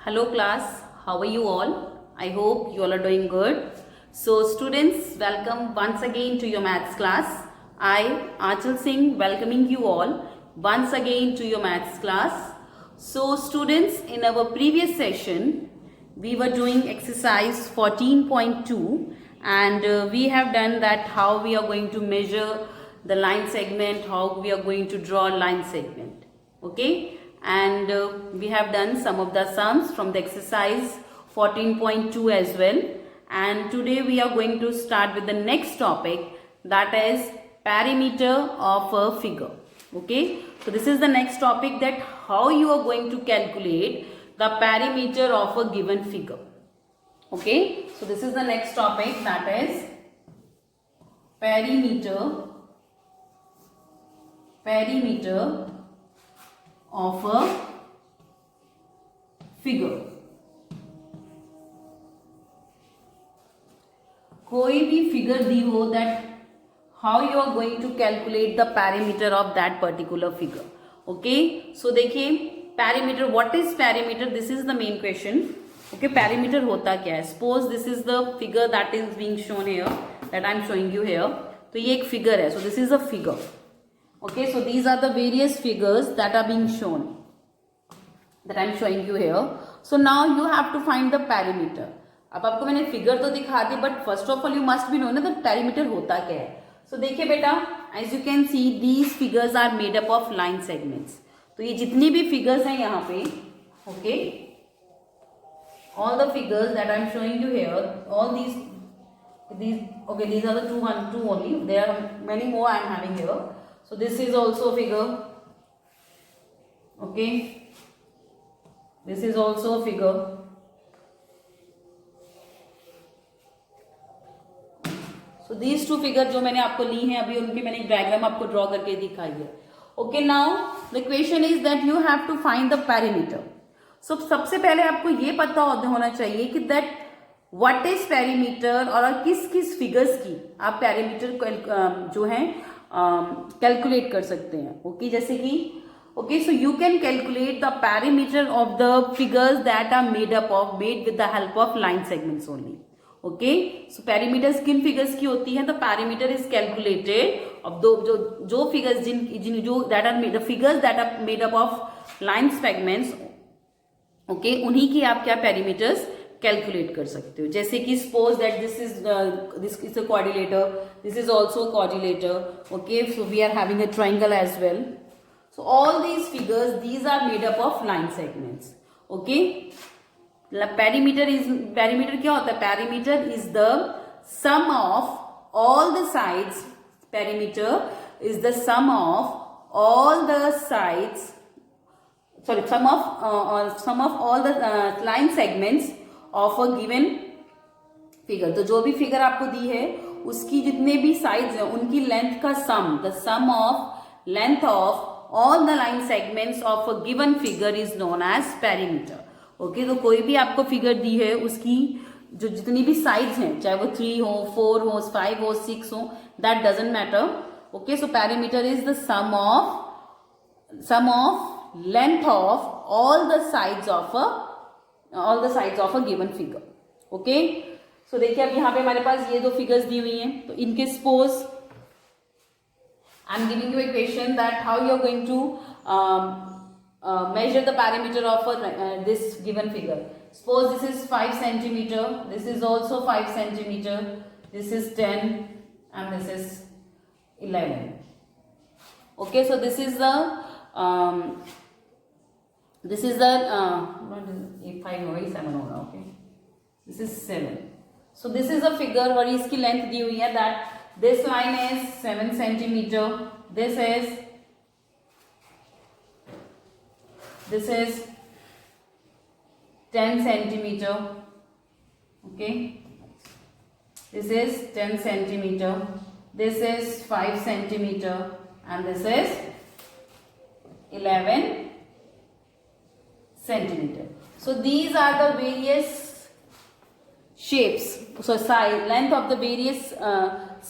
Hello class, how are you all? I hope you all are doing good. So students, welcome once again to your maths class. I, Achal Singh, welcoming you all once again to your maths class. So students, in our previous session, we were doing exercise 14.2 and we have done that how we are going to measure the line segment, how we are going to draw line segment. Okay, and we have done some of the sums from the exercise 14.2 as well, and today we are going to start with the next topic, that is perimeter of a figure. Okay, so this is the next topic, that how you are going to calculate the perimeter of a given figure. Okay, so this is the next topic, that is perimeter of a figure. कोई भी figure दी हो, that how you are going to calculate the perimeter of that particular figure. Okay, so देखिए perimeter, what is perimeter? This is the main question. Okay, perimeter होता क्या है? Suppose this is the figure that is being shown here, that I am showing you here. तो ये एक figure है, so this is a figure. Okay, so these are the various figures that are being shown, that I am showing you here. So now you have to find the perimeter. अब आपको मैंने figure तो दिखा दी, but first of all you must be know ना that perimeter होता क्या है. सो देखिए बेटा, as you can see these figures are made up of line segments. तो ये जितनी भी फिगर्स हैं यहाँ पे, okay, all the figures that I am showing you here, all these okay, these are the two only, there are many more I am having here. So this is also a figure, okay, this is also a figure. So these two figure जो मैंने आपको ली हैं अभी, उनकी मैंने एक diagram आपको draw करके दिखाई है. Okay, now the question is that you have to find the perimeter. So सबसे पहले आपको ये पता होना चाहिए कि दैट व्हाट इज पेरीमीटर, और किस किस फिगर्स की आप पेरीमीटर जो है कैलकुलेट कर सकते हैं. ओके, जैसे कि okay, so you can calculate the perimeter of the figures that are made with the help of line segments only. Okay, so perimeter किन फिगर्स की होती है? The perimeter is calculated of जो फिगर्स जो that are made, the figures that are made up of line segments. Okay, उन्हीं की आप क्या पेरीमीटर्स कैलकुलेट कर सकते हो. जैसे कि suppose that this is a quadrilateral, this is also quadrilateral. Okay, so we are having a triangle as well. So all these figures, these are made up of line segments. Okay, perimeter क्या होता है? Perimeter is the sum of all the sides. Perimeter is the sum of all the sides, sorry, sum of all the line segments of a given figure. तो जो भी figure आपको दी है उसकी जितने भी साइड्स हैं उनकी लेंथ का sum, the sum of length of all the line segments of a given figure is known as perimeter. Okay, तो कोई भी आपको फिगर दी है उसकी जो जितनी भी साइड्स हैं, चाहे वो 3 हो, 4 हो, 5 हो, 6 हो, that doesn't matter. Okay, so perimeter is the sum of length of all the sides of a given figure. Okay, so देखिए अब यहाँ पे हमारे पास ये दो फिगर्स दी हुई हैं. तो इनके suppose I am giving you a question that how you are going to measure the perimeter of this given figure. Suppose this is 5 centimeter, this is also 5 centimeter, this is 10 and this is 11. Okay, so this is the what is 5 or 7 होगा. Okay, this is 7. So this is a figure और इसकी length दी हुई है that this line is 7 centimeter, this is 10 centimeter. Okay, this is 10 centimeter, this is 5 centimeter and this is 11 centimeter. So these are the various shapes, so side length of the various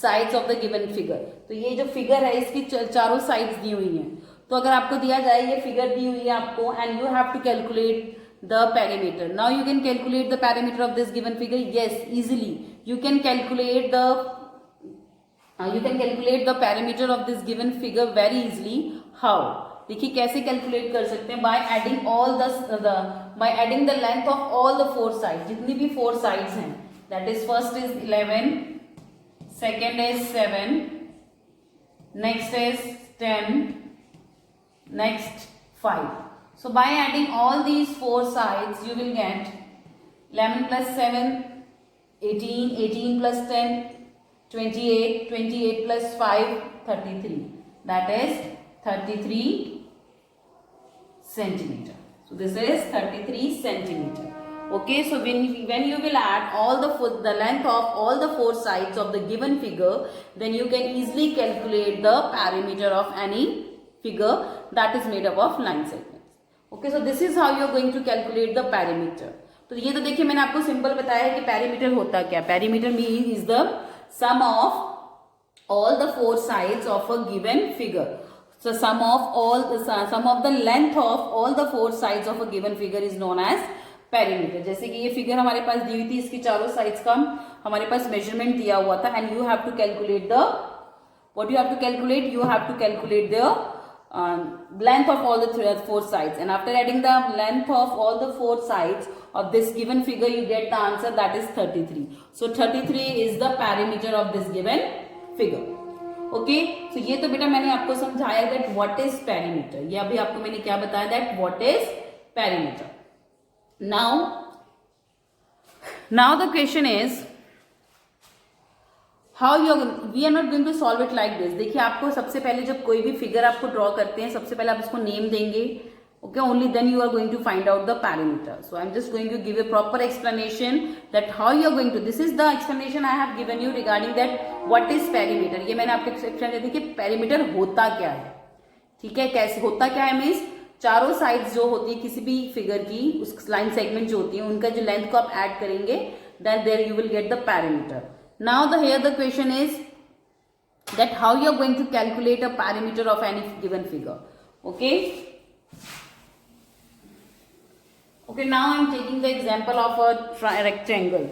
sides of the given figure. तो ये जो figure है इसकी चारों sides दी हुई हैं. तो अगर आपको दिया जाए ये फिगर दी हुई है आपको, and you have to calculate the perimeter. Now you can calculate the perimeter of this given figure. Yes, easily you can calculate the perimeter of this given figure very easily. How? देखिए कैसे calculate कर सकते हैं, by adding all bye adding the length of all the four side, जितनी भी four sides हैं, that is first is 11, second is 7, next is 10, next 5. So by adding all these four sides you will get 11 plus 7 18, 18 plus 10 28, 28 plus 5 33, that is 33 centimeter. So this is 33 centimeter. Okay, so when you will add all the length of all the four sides of the given figure, then you can easily calculate the perimeter of any figure that is made up of line segments. Okay, so this is how you are going to calculate the perimeter. तो ये तो देखिए मैंने आपको simple बताया है कि perimeter होता क्या. Perimeter means is the sum of all the four sides of a given figure. So sum of the length of all the four sides of a given figure is known as perimeter. जैसे कि ये figure हमारे पास दी हुई थी, इसकी चारों sides का हमारे पास मेजरमेंट दिया हुआ था, and you have to calculate the what you have to calculate, you have to calculate the length of all the four sides, and after adding the length of all the four sides of this given figure you get the answer, that is 33. So 33 is the perimeter of this given figure. Okay, so ये तो बेटा मैंने आपको समझाया that what is perimeter. ये अभी आपको मैंने क्या बताया that what is perimeter. Now the question is how we are not going to solve it like this. देखिए आपको सबसे पहले जब कोई भी फिगर आपको ड्रॉ करते हैं, सबसे पहले आप इसको नेम देंगे. Okay, only then you are going to find out the perimeter. So I am just going to give a proper explanation that how you are going to. This is the explanation I have given you regarding that what is perimeter. ये मैंने आपको explain दिया कि perimeter होता क्या है. ठीक है, कैसे होता क्या है मीन्स चारों साइड्स जो होती है किसी भी फिगर की, उस लाइन सेगमेंट जो होती है उनका जो लेंथ को आप ऐड करेंगे, then there you will get the perimeter. Now here the question is that how you are going to calculate a perimeter of any given figure. Okay. Okay, now I am taking the example of a rectangle.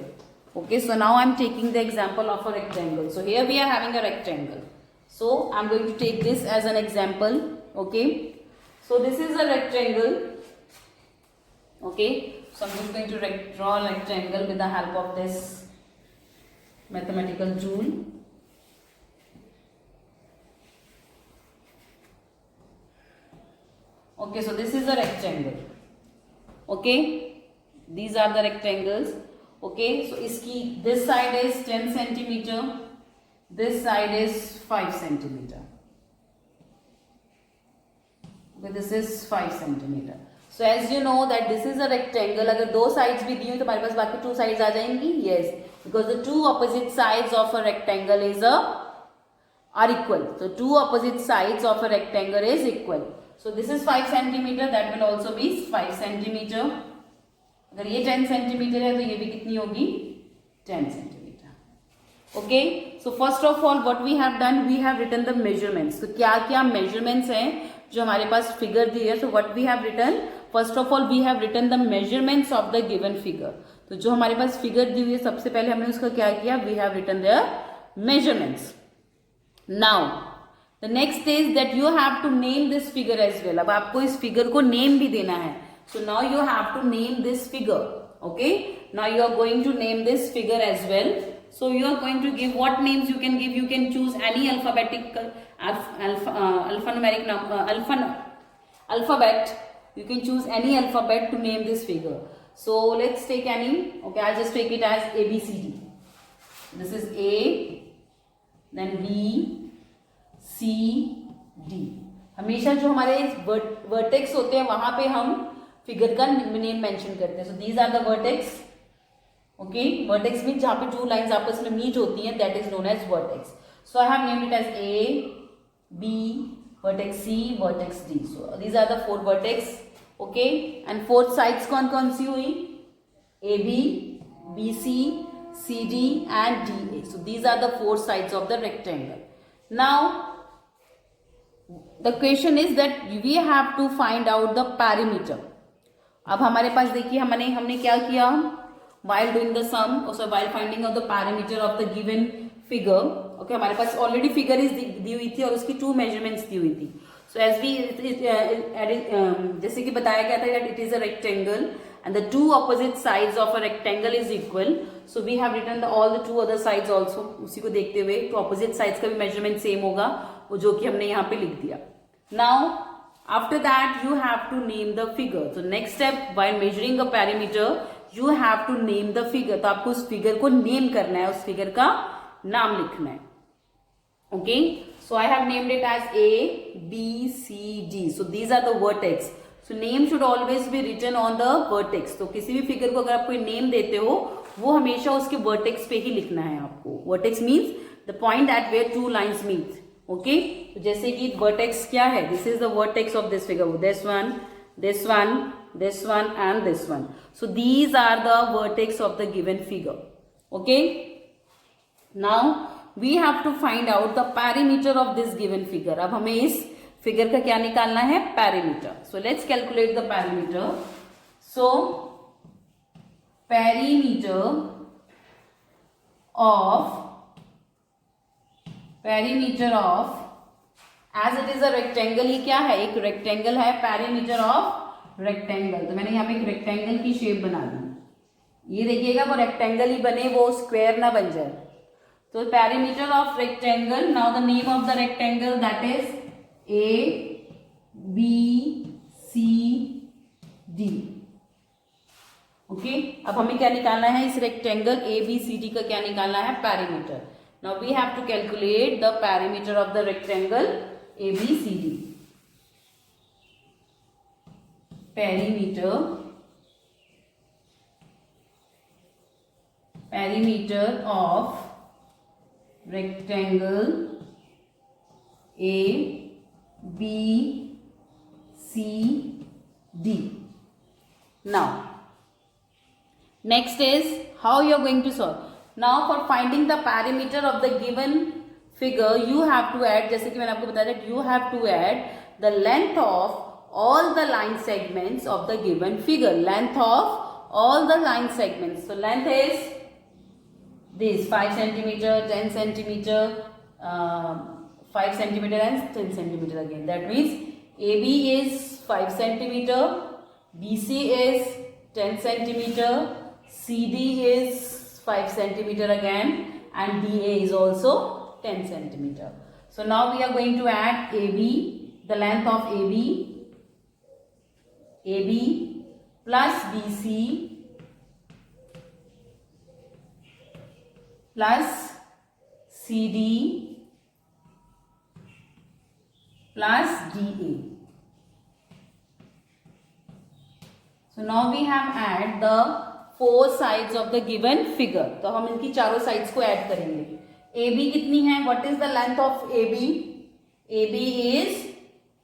Okay, so now I am taking the example of a rectangle. So here we are having a rectangle. So I am going to take this as an example. Okay, so this is a rectangle. Okay, so I am just going to draw a rectangle with the help of this mathematical tool. Okay, so this is a rectangle. Okay, these are the rectangles. Okay, so iski this side is 10 centimeter, this side is 5 centimeter. Okay, this is 5 centimeter. So as you know that this is a rectangle. अगर दो sides भी दी हुई तो हमारे पास बाकी two sides आ जाएंगी. Yes, because the two opposite sides of a rectangle are equal. So two opposite sides of a rectangle is equal. So this is 5 centimeter, that will also be 5 centimeter. अगर ये 10 centimeter है तो ये भी कितनी होगी 10 centimeter. Okay, so first of all what we have done, we have written the measurements. तो क्या क्या measurements हैं जो हमारे पास figure दी है. So what we have written, first of all we have written the measurements of the given figure. तो जो हमारे पास figure दी हुई है सबसे पहले हमने उसका क्या किया, we have written their measurements. Now the next is that you have to name this figure as well. अब आपको इस figure को name भी देना है. So now you have to name this figure. Okay, now you are going to name this figure as well. So you are going to give what names you can give. You can choose any alphabetic alphanumeric number, alphabet. You can choose any alphabet to name this figure. So let's take any. Okay, I'll just take it as A B C D. This is A, then B, C, D. हमेशा जो हमारे vertex होते हैं वहां पे हम figure का name mention करते हैं. So these are the vertex. Okay, vertex mean जहां पे टू लाइंस आपस में मीट होती हैं, that is known as vertex. So I have named it as A, B, vertex C, vertex D. So these are the four vertex. Okay, and fourth sides कौन कौन सी हुई, AB, BC, CD and DA. So these are the four sides of the rectangle. Now the question is that we have to find out the perimeter. अब हमारे पास देखिए हमने क्या किया, while doing the sum, also while finding out the parameter of the given figure, okay, हमारे पास already figure दी हुई थी और उसकी 2 मेजरमेंट्स दी हुई थी. सो एज वी जैसे कि बताया गया था that it is a rectangle and the 2 opposite sides of a rectangle is equal, so we have written all the 2 other sides also. उसी को देखते हुए तो opposite sides का भी मेजरमेंट सेम होगा, वो जो कि हमने यहाँ पे लिख दिया. Now after that you have to name the figure. So next step while measuring a parameter you have to name the figure. तो आपको उस फिगर को नेम करना है, उस फिगर का नाम लिखना है. Okay, so I have named it as A, B, C, D. So these are the vertex. So name should always be written on the vertex. तो किसी भी फिगर को अगर आप कोई नेम देते हो वो हमेशा उसके वर्टेक्स पे ही लिखना है आपको. Vertex means the point at where 2 lines meet. Okay, तो जैसे कि वर्टेक्स क्या है, this is the vertex of this figure, this one, this one, this one and this one. So these are the vertex of the given figure. Okay, now we have to find out the perimeter of this given figure. अब हमें इस figure का क्या निकालना है, perimeter. So let's calculate the perimeter. So perimeter of as it is a rectangle, ही क्या है, एक rectangle है, perimeter of रेक्टेंगल. तो मैंने यहाँ पे एक रेक्टेंगल की शेप बना दी. ये देखिएगा वो रेक्टेंगल ही बने, वो स्क्वायर ना बन जाए. तो perimeter of rectangle, now the name of the rectangle that is A B C D. Okay, अब हमें क्या निकालना है, इस rectangle A B C D का क्या निकालना है, perimeter. Now we have to calculate the perimeter of the rectangle A B C D. perimeter of rectangle A B C D. Now next is how you are going to solve. Now for finding the perimeter of the given figure you have to add, जैसे कि मैंने आपको बताया that you have to add the length of all the line segments of the given figure. Length of all the line segments. So length is this 5 centimeter, 10 centimeter, 5 centimeter and 10 centimeter again. That means AB is 5 centimeter, BC is 10 centimeter, CD is 5 centimeter again, and DA is also 10 centimeter. So now we are going to add AB, the length of AB plus BC plus CD plus DA. So now we have add the 4 sides of the given figure. तो हम इनकी चारों sides को add करेंगे. AB कितनी है? What is the length of AB? AB is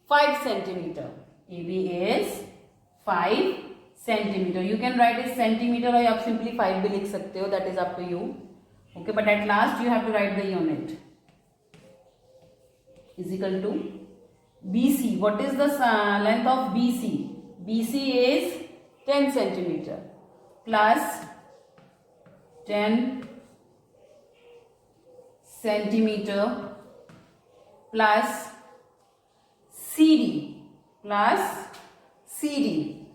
5 centimeter. AB is 5 centimeter. You can write it centimeter or आप simply 5 भी लिख सकते हो. That is up to you. Okay, but at last you have to write the unit. Is equal to BC. What is the length of BC? BC is 10 centimeter plus 10 centimeter plus CD plus CD.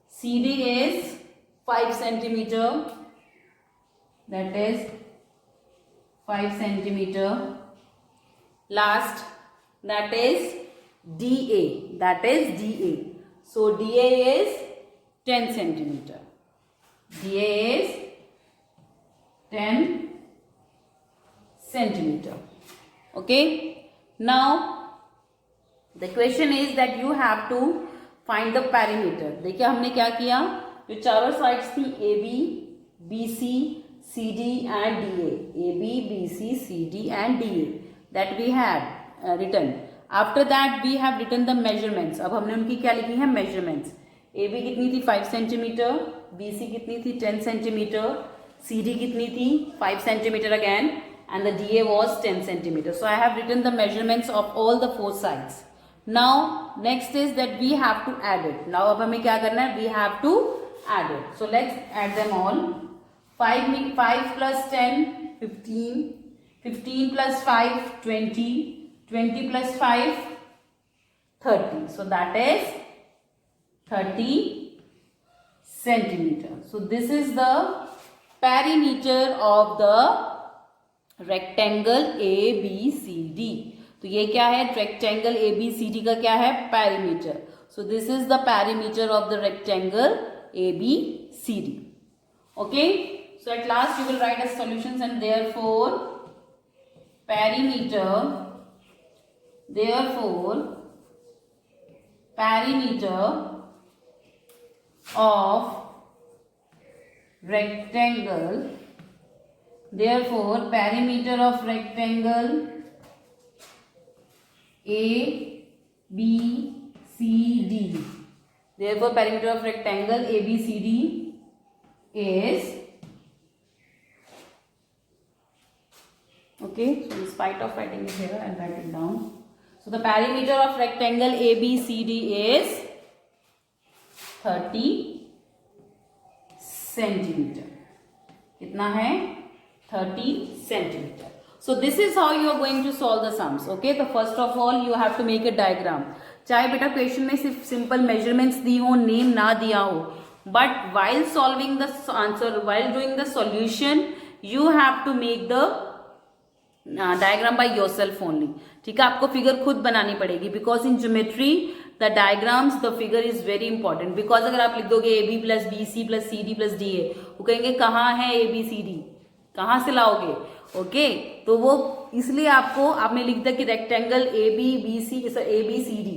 CD is 5 centimeter. That is 5 centimeter. Last, that is DA. That is DA. So DA is 10 centimeter. DA is 10 centimeter. Okay. Now the question is that you have to find the perimeter. देखिए हमने क्या किया, जो चारों sides थी AB, BC, CD and DA. AB, BC, CD and DA that we had written. After that we have written the measurements. अब हमने उनकी क्या लिखी है, measurements. AB कितनी थी 5 centimeter, BC कितनी थी 10 centimeter, CD कितनी थी 5 centimeter again, and the DA was 10 centimeter. So I have written the measurements of all the 4 sides. Now next is that we have to add it. Now अब हमें क्या करना है? We have to add it. So let's add them all. 5 plus 10, 15. 15 plus 5, 20. 20 plus 5, 30. So that is 30 centimeter. So this is the perimeter of the rectangle ABCD. तो ये क्या है? Rectangle ABCD का क्या है? Perimeter. So this is the perimeter of the rectangle ABCD. Okay, so at last you will write a solutions and therefore perimeter of rectangle, therefore perimeter of rectangle ABCD, therefore perimeter of rectangle ABCD is, okay, so in spite of writing it here, I'll write it down. So the perimeter of rectangle ABCD is 30 centimeter. कितना है? 30 centimeter. So this is how you are going to solve the sums. Okay, so first of all you have to make a diagram. चाहे बेटा question में सिर्फ simple measurements दी हो, name ना दिया हो, but while solving the answer, while doing the solution, you have to make the diagram by yourself only. ठीक है, आपको फिगर खुद बनानी पड़ेगी, because in geometry the diagrams the figure is very important. Because अगर आप लिख दोगे AB plus BC plus CD plus DA, वो कहेंगे कहाँ है ABCD, कहाँ से लाओगे? ओके, तो वो इसलिए आपने लिख दिया कि rectangle ABCD.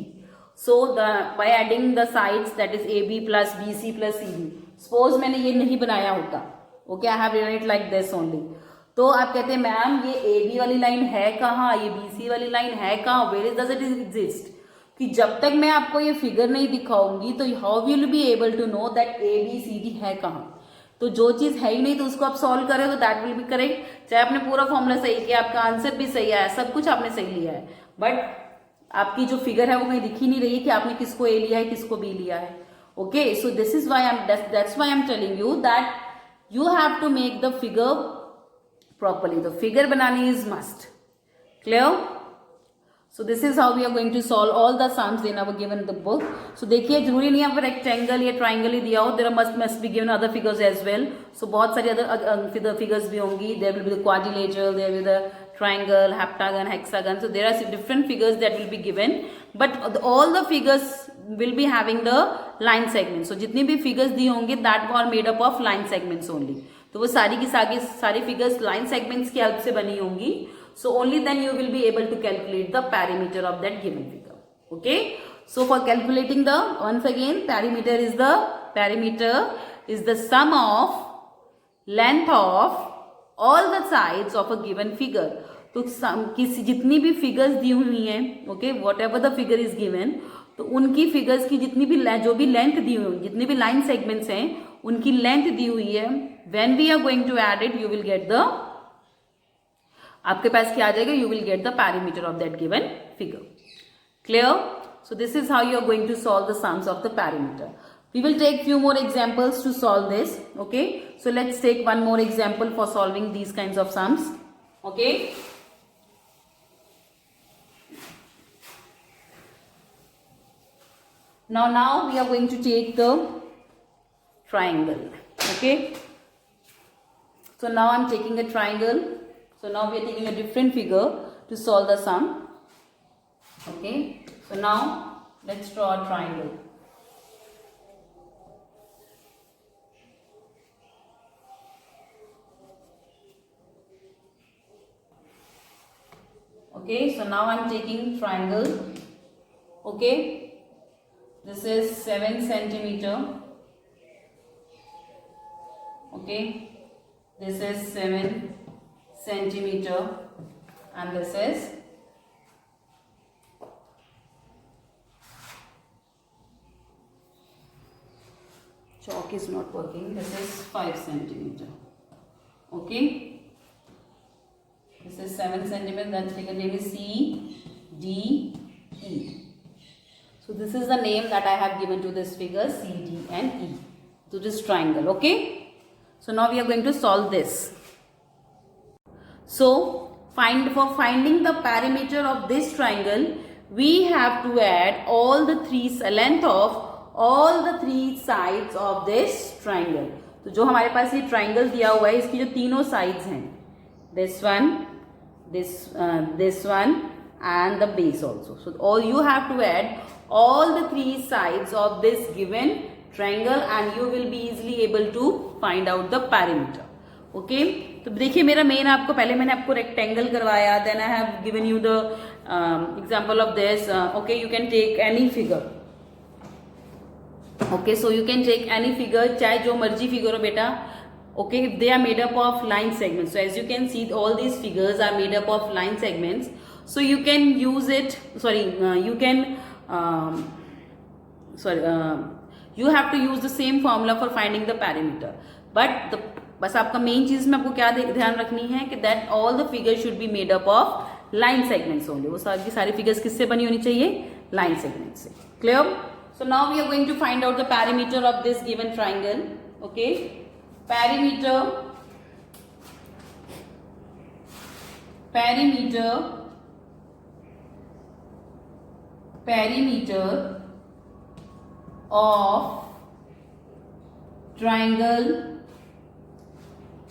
So by adding the sides that is AB plus BC plus CD. Suppose मैंने ये नहीं बनाया होता, okay, I have written it like this only. तो आप कहते हैं मैम ये AB वाली लाइन है कहाँ, ये BC वाली लाइन है कहाँ, where is does it exist? कि जब तक मैं आपको ये फिगर नहीं दिखाऊंगी तो how will be able to know that ABCD है कहाँ? तो जो चीज है ही नहीं तो उसको आप सॉल्व करें तो दैट विल बी करेक्ट. चाहे आपने पूरा फॉर्मूला सही किया, आपका आंसर भी सही आया, सब कुछ आपने सही लिया है, बट आपकी जो फिगर है वो कहीं दिख ही नहीं रही है कि आपने किसको A लिया है किसको B लिया है. Okay, so this is why that's why I am telling you that you have to make the figure properly. The figure बनानी is must. Clear? So this is how we are going to solve all the sums in our given the book. So देखिए, जरूरी नहीं है rectangle या triangle ही दिया हो, there must be given other figures as well. So बहुत सारी other figures भी होंगी. There will be the quadrilateral, there will be the triangle, heptagon, hexagon. So there are different figures that will be given, but all the figures will be having the line segments. So जितनी भी figures दी होंगी that are made up of line segments only. तो वो सारी की सारी figures line segments की help से बनी होंगी. So only then you will be able to calculate the perimeter of that given figure. Okay. So for calculating the, once again, perimeter is the sum of length of all the sides of a given figure. तो किसी जितनी भी figures दी हुई हैं, okay, whatever the figure is given, तो उनकी figures की जितनी भी जो भी length दी हुई, जितनी भी line segments हैं, उनकी length दी हुई है. When we are going to add it, you will get the, आपके पास क्या आ जाएगा? You will get the perimeter of that given figure. Clear? So this is how you are going to solve the sums of the perimeter. We will take few more examples to solve this. Okay, so let's take one more example for solving these kinds of sums. Okay, now we are going to take the triangle. Okay, so now I'm taking a triangle. So now we are taking a different figure to solve the sum. Okay, so now let's draw a triangle. Okay, so now I'm taking triangle. Okay, this is 7 centimeter. Okay, this is 7 centimeter and this is chalk is not working. This is 5 centimeter. Okay, this is 7 centimeter. That figure name is CDE. So this is the name that I have given to this figure C, D and E, to this triangle. Okay. So now we are going to solve this. So for finding the perimeter of this triangle, we have to add all the length of all the three sides of this triangle. तो जो हमारे पास ये triangle दिया हुआ है, इसकी जो तीनों साइड्स हैं, this one, this one and the base also. So all you have to add all the three sides of this given triangle and you will be easily able to find out the perimeter. Okay तो देखिए मेरा main आपको पहले मैंने आपको rectangle करवाया, then I have given you the example of this. Okay you can take any figure. Okay so you can take any figure, चाहे जो मर्जी फिगर हो बेटा. Okay if they are made up of line segments, so as you can see all these figures are made up of line segments. So you can use it, you can you have to use the same formula for finding the perimeter. But बस आपका main चीज में आपको क्या ध्यान रखनी है कि that all the figures should be made up of line segments only. वो सारी फिगर्स किससे बनी होनी चाहिए? लाइन सेगमेंट से. Clear? So now we are going to find out the parameter of this given triangle. Okay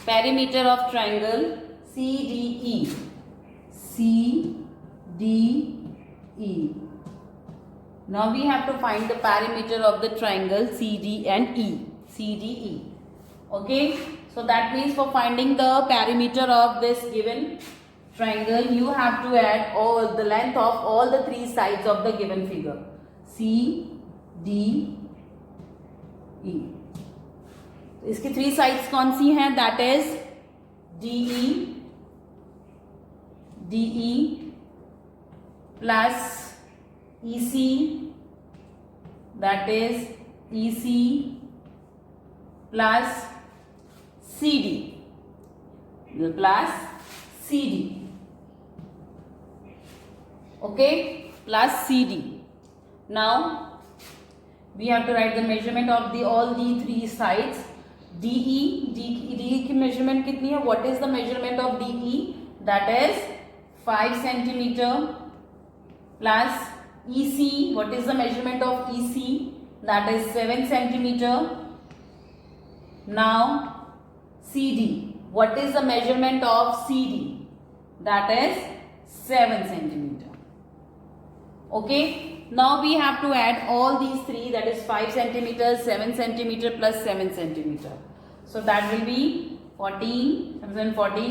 perimeter of triangle CDE. Now we have to find the perimeter of the triangle CD and E. CDE. Okay, so that means for finding the perimeter of this given triangle, you have to add all the length of all the three sides of the given figure. C, D, E. इसकी three sides कौन सी हैं? That is DE plus EC, that is EC plus CD plus CD. Okay, plus CD. Now we have to write the measurement of all the three sides. DE की measurement कितनी है? What is the measurement of DE? That is 5 centimeter plus EC. What is the measurement of EC? That is 7 centimeter. Now CD. What is the measurement of CD? That is 7 centimeter. Okay. Now we have to add all these three, that is 5 centimeters, 7 centimeter plus 7 centimeter. So that will be 14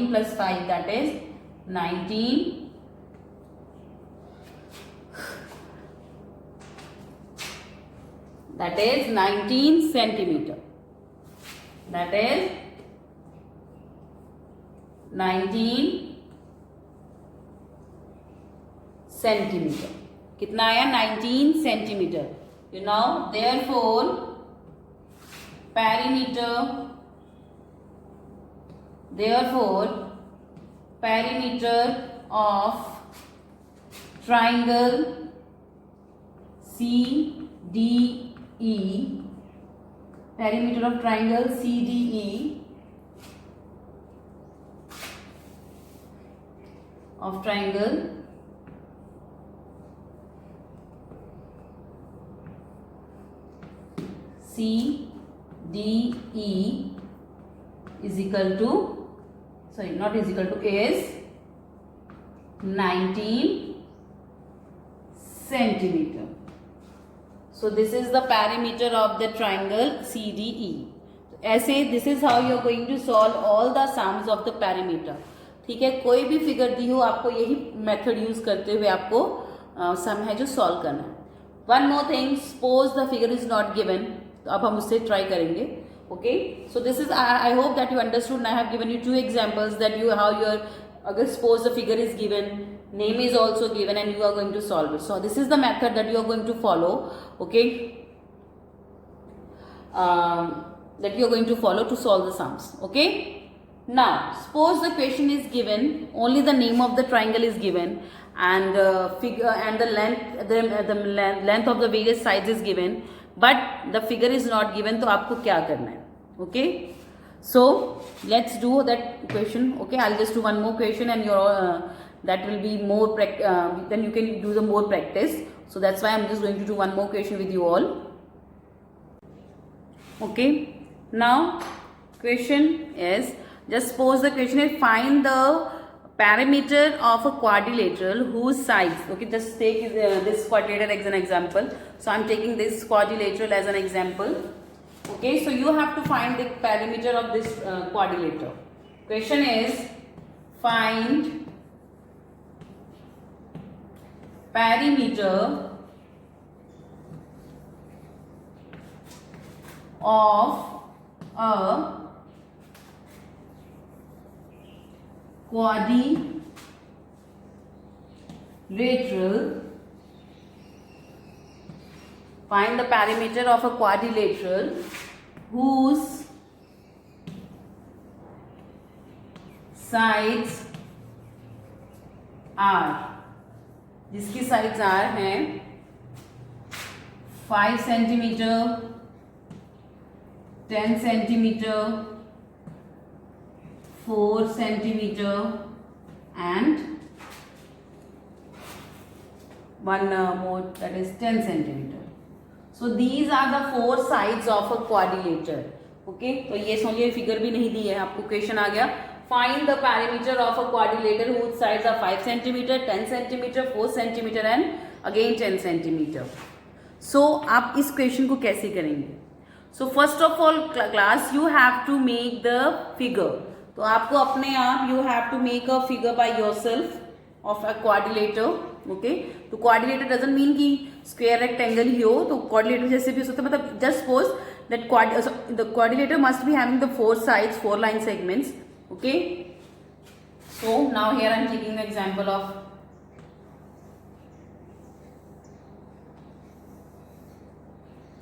plus 5, that is 19. That is 19 centimeter. That is 19 centimeter. कितना आया? 19 centimetre. You know, therefore perimeter of triangle CDE, perimeter of triangle CDE of triangle CDE is equal to, sorry, not is equal to, is 19 centimeter. So this is the perimeter of the triangle CDE. ऐसे this is how you are going to solve all the sums of the perimeter. ठीक है, कोई भी figure दी हो आपको यही method use करते हुए आपको सम है जो सॉल्व करना है. One more thing, suppose the figure is not given, तो अब हम उससे ट्राई करेंगे. Okay, so this is, I hope that you understood. I have given you 2 examples that you how your, अगर suppose the figure is given, name is also given and you are going to solve it. So this is the method that you are going to follow. Okay, that you are going to follow to solve the sums. Okay, Now, suppose the question is given, only the name of the triangle is given, and figure and the length of the various sides is given, but the figure is not given. तो आपको क्या करना है? Okay. So let's do that question. Okay, I'll just do one more question, and that will be more then you can do the more practice. So that's why I'm just going to do one more question with you all. Okay. Now, question is, just suppose the question is find the parameter of a quadrilateral whose sides. Okay, just take this quadrilateral as an example. So I'm taking this quadrilateral as an example. Okay, so you have to find the perimeter of this quadrilateral. Question is, find perimeter of a quadrilateral. Find the perimeter of a quadrilateral whose sides are, जिसकी sides are हैं 5 centimetre, 10 centimetre, 4 centimeter and one more, that is 10 centimeter. So these are the 4 sides of a quadrilateral. Okay, तो ये समझिए figure भी नहीं दी है आपको, question आ गया find the perimeter of a quadrilateral whose sides are 5 centimeter, 10 centimeter, 4 centimeter and again 10 centimeter. So आप इस क्वेश्चन को कैसे करेंगे? So first of all class, you have to make the figure. तो आपको अपने आप you have to make a figure by yourself of a quadrilateral. Okay, तो quadrilateral doesn't mean कि square rectangle ही हो, तो quadrilateral जैसे भी हो सकता है, मतलब just suppose that the quadrilateral must be having the 4 sides, 4 line segments. Okay, so now here I am taking the example of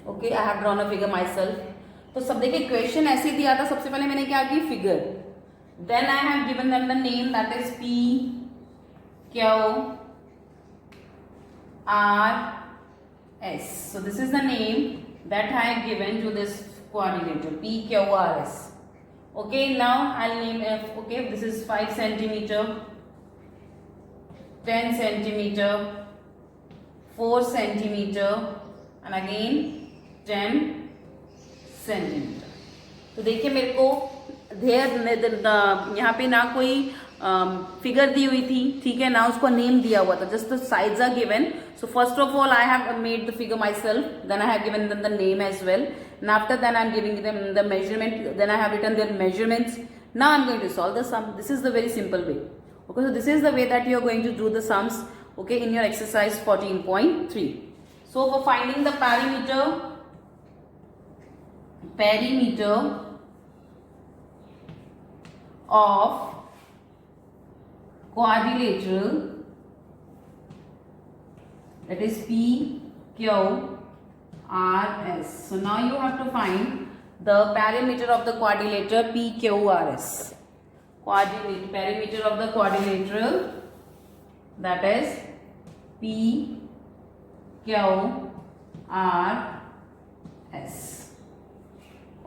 okay, I have drawn a figure myself. तो सब देखिए क्वेश्चन ऐसे दिया था, सबसे पहले मैंने क्या की figure, then I have given them the name, that is P, Q, R, S. So this is the name that I have given to this quadrilateral, P, Q, R, S. Okay, now I'll name okay, this is 5 centimeter, 10 centimeter, 4 centimeter and again 10 centimeter. तो देखिए मेरे को यहाँ पे ना कोई figure दी हुई थी, ठीक है ना, उसको नेम दिया हुआ था, just the sides are given. So first of all I have made the figure myself, then I have given them the name as well, and after then I am giving them the measurement, then I have written their measurements. Now I am going to solve the sum. This is the very simple way. Okay, so this is the way that you are going to do the sums, okay, in your exercise 14.3. So for finding the perimeter of quadrilateral, that is P, Q, R, S. So now you have to find the perimeter of the quadrilateral P, Q, R, S. Perimeter of the quadrilateral, that is P, Q, R, S.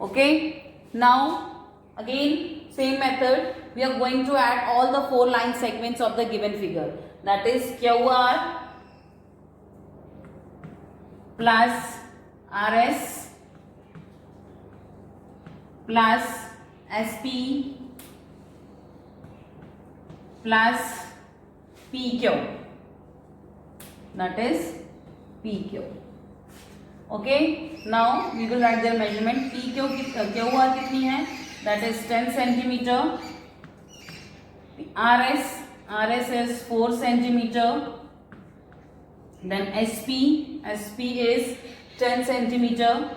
Okay, now again same method, we are going to add all the 4 line segments of the given figure, that is QR plus RS plus SP plus PQ, that is PQ. Okay, now we will write their measurement. QR कितनी है, that is 10 centimeter. RS is 4 centimeter. Then SP is 10 centimeter.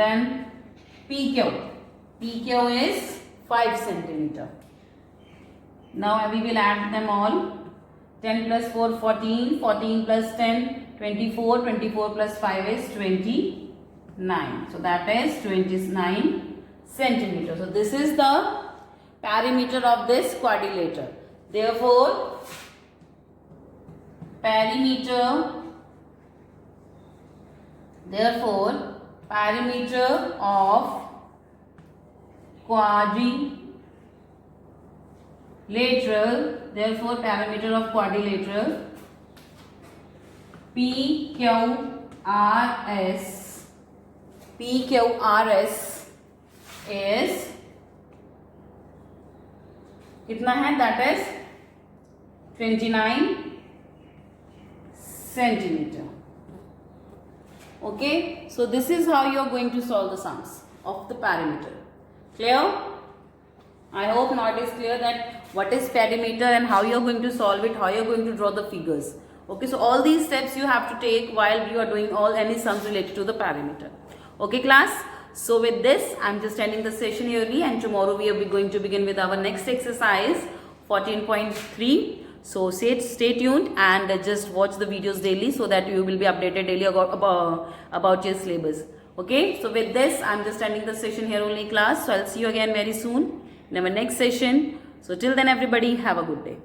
Then PQ is 5 centimeter. Now we will add them all. 10 plus 4 14, 14 plus 10 24, 24 plus 5 is 29. So that is 29 centimeter. So this is the perimeter of this quadrilateral. Therefore, perimeter of quadrilateral PQRS is कितना है? That is 29 centimeter. Okay, so this is how you are going to solve the sums of the perimeter. Clear? I hope now it is clear that what is perimeter and how you are going to solve it, how you are going to draw the figures. Okay, so all these steps you have to take while you are doing any sums related to the perimeter. Okay, class. So with this, I am just ending the session here, and tomorrow we are going to begin with our next exercise 14.3. So stay tuned and just watch the videos daily so that you will be updated daily about your syllabus. Okay, so with this, I am just ending the session here only, class. So I'll see you again very soon in our next session. So till then, everybody, have a good day.